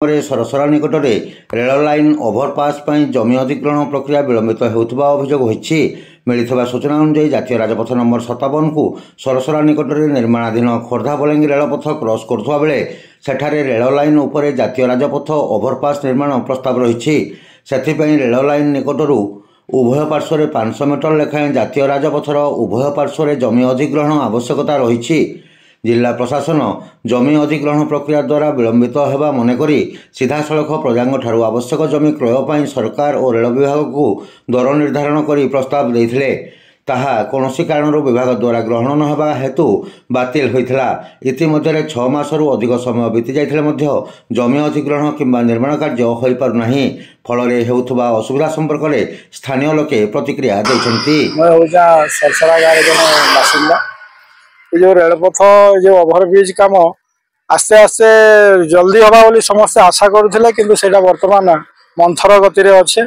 सरसरा निकट में rail line ओभरपास जमी अधिग्रहण प्रक्रिया विलंबित होता अभियोग होती मिलता सूचना अनुसार जातीय राजपथ नंबर 57 को सरसरा निकट में निर्माणाधीन खोर्धा बलांगी रेलपथ क्रॉस करुवा बेले सेठारे रेल लाइन उपर जातीय राजपथ ओभरपास निर्माण प्रस्ताव रही रेल लाइन निकटर उभय पार्श्व 500 मीटर लेखाएं जातीय राजपथर उभय पार्श्व जमी अधिग्रहण आवश्यकता रही जिला प्रशासन जमी अधिग्रहण प्रक्रिया द्वारा विलंबित होगा मनकरी सीधा सड़क प्रजांग ठारू आवश्यक जमी क्रय सरकार और रेल विभाग को दर निर्धारण कर प्रस्ताव देते ताहा कौनसी कारण विभाग द्वारा ग्रहण न होगा हेतु बातिल होता इतिमध्य 6 मासरू अधिक समय बीती जाते जमी अधिग्रहण किंबा निर्माण कार्य हो पारना फल असुविधा संपर्क में स्थानीय लोके प्रतिक्रिया देते। जो रेलपथ जो ओभरब्रिज काम आस्ते आस्ते जल्दी हवा बोली समस्ते आशा करुले कि बर्तमान मंथर गति रे अच्छे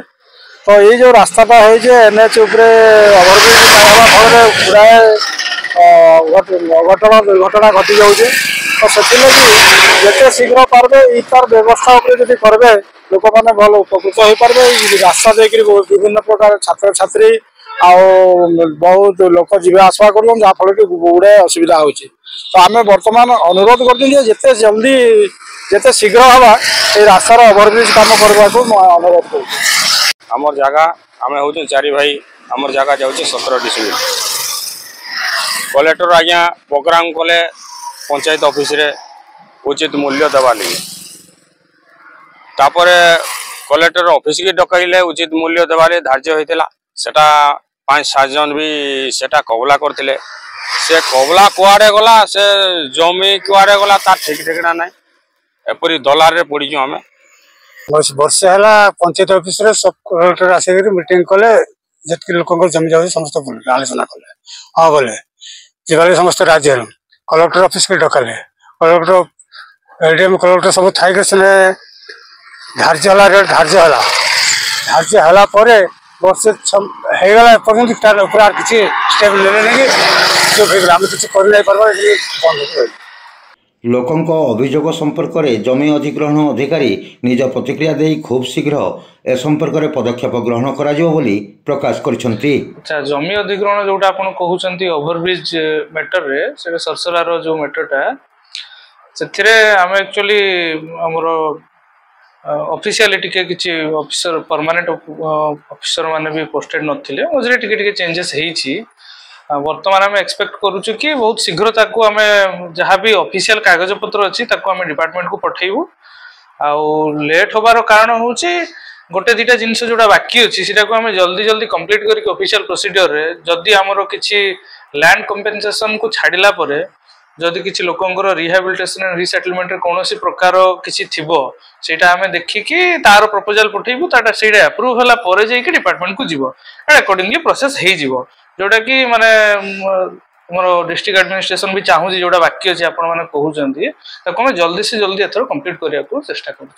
तो ये जो रास्ताटा है एनएच ओभरब्रिज फल गुड़ाए अघटन दुर्घटना घटी जाऊे तो से जिते शीघ्र पार्बे तार व्यवस्था जब करेंगे लोक मैंने भल उपकृत हो पारे रास्ता देकर विभिन्न प्रकार छात्र छात्री बहुत लोक जीवा आसवा कर जहाँफल कि गुड़े असुविधा हो तो आम बर्तमान अनुरोध करते जल्दी जिते शीघ्र हवा ये रास्तार ओभरब्रिज काम करने को अनुरोध कर जगह आम हूँ 4 भाई आम जगह जाऊँचे 17 डिस्ट्रिक्ट कलेक्टर आज्ञा प्रोग्राम कले पंचायत ऑफिस रे उचित मूल्य देवा लगे तापर कलेक्टर ऑफिस की डकैले उचित मूल्य देवा धार्य होता सेटा 5-7 जन भी सेटा कबला करते से कबला कुआड़े गला से जमी कुआड़े गला तार ठीक ठिकना ना एपरी दलार रे पड़ी आम वर्षे है पंचायत ऑफिस रे सब कलेक्टर आसिक मीटिंग कले जितकी लोक जमी जाऊँ समस्त आलोचना कले हाँ बोले जी समस्त राज्य कलेक्टर ऑफिस के डकाले कलेक्टर एडीएम कलेक्टर सब थी धार्य धार्य वर्षे होगला पर्यटन किसी स्टेप ले जो आम किसी कर लोकंक अभियोग संपर्क में जमी अधिग्रहण अधिकारी निज प्रतिक्रिया दे खूब शीघ्र ए संपर्क में पदक्षेप ग्रहण करा प्रकाश करछंती। अच्छा जमी अधिग्रहण जोटा आपण कहउछंती ओभरब्रिज मैटर रे से सरसरार जो मैटरटा सेथिरे हम एक्चुअली हमरो ऑफिशियली टिके किछि ऑफिसर परमानेंट ऑफिसर माने भी पोस्टेड नथिले मझरे टिके टिके चेंजेस हेछि वर्तमान आम एक्सपेक्ट करूँ कि बहुत शीघ्र ताकू आम जहाँ भी ऑफिशियल कागज पत्र अच्छी आम डिपार्टमेंट को पठेबू आउ लेट होबार कारण हूँ गोटे 2टा जिनस जोड़ा बाकी अच्छी से जल्दी जल्दी कंप्लीट करके ऑफिशियल प्रोसीजर रे जदि आमर किसी लैंड कंपेनसेशन को छाड़िला परे जदि किसी लोकंकर रिहाबिलिटेशन एंड रिसेटलमेंट कौन प्रकार किसी थिबो सेटा आमे देखिकी तार प्रपोजल पठेबू ताटा सेटा अप्रूव होला परे जाई कि डिपार्टमेंट को जीवो अकॉर्डिंगली प्रोसेस हे जीवो जोटा कि माने मोर डिस्ट्रिक्ट एडमिनिस्ट्रेशन भी चाहूँ जोटा बाकी अच्छे आपण मैंने कहते जल्दी से जल्दी एथर कंप्लीट करने को चेष्टा करूँ।